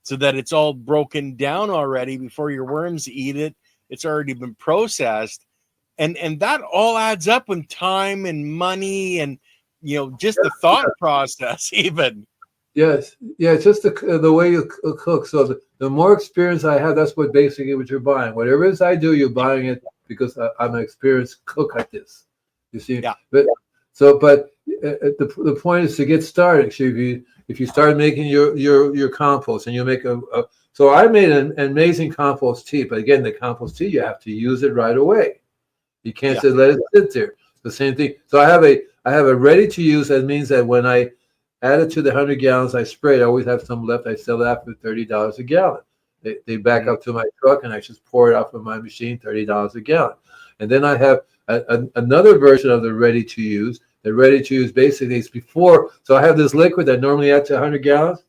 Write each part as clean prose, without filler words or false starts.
so that it's all broken down already before your worms eat it. It's already been processed. And that all adds up in time and money and, just the thought process even. Yes. Yeah, it's just the way you cook. So the more experience I have, that's what basically what you're buying. Whatever it is I do, you're buying it because I'm an experienced cook at this. You see? Yeah. But the point is to get started. So if you start making your compost and you make so I made an amazing compost tea, but again, the compost tea, you have to use it right away. You can't just let it sit there. The same thing. So I have a ready to use. That means that when I add it to the 100 gallons I spray, I always have some left. I sell that for $30 a gallon. They back up to my truck and I just pour it off of my machine, $30 a gallon. And then I have another version of the ready to use. The ready to use basically is before. So I have this liquid that normally adds to 100 gallons.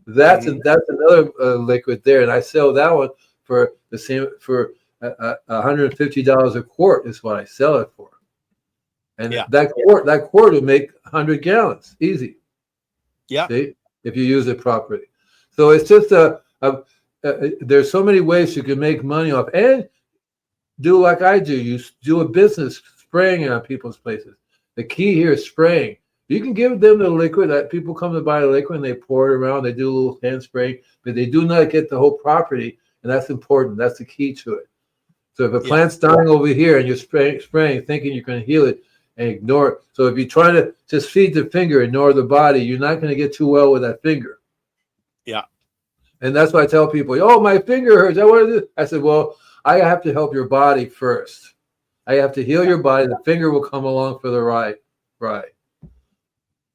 That's another liquid there, and I sell that one for the same for $150 a quart is what I sell it for. And that quart will make 100 gallons easy. Yeah. See, if you use it properly. So it's just there's so many ways you can make money off and do like I do. You do a business spraying on people's places. The key here is spraying. You can give them the liquid. That people come to buy the liquid and they pour it around. They do a little hand spraying, but they do not get the whole property, and that's important. That's the key to it. So if a plant's dying over here and you're spraying, thinking you're going to heal it, and ignore it. So if you're trying to just feed the finger, ignore the body, you're not going to get too well with that finger. Yeah. And that's why I tell people, oh, my finger hurts. I want to do this. I said, well, I have to help your body first. I have to heal your body. The finger will come along for the ride. Right.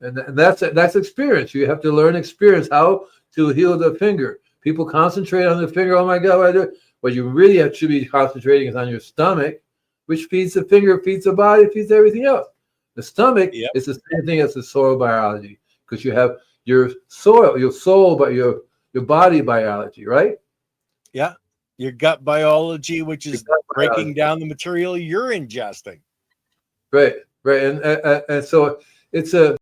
And that's experience. You have to learn experience how to heal the finger. People concentrate on the finger. Oh my God, what I do? What you really should be concentrating is on your stomach, which feeds the finger, feeds the body, feeds everything else. The stomach is the same thing as the soil biology, because you have your soul, but your body biology, right? Yeah. Your gut biology, which is breaking down the material you're ingesting. Right. And so it's a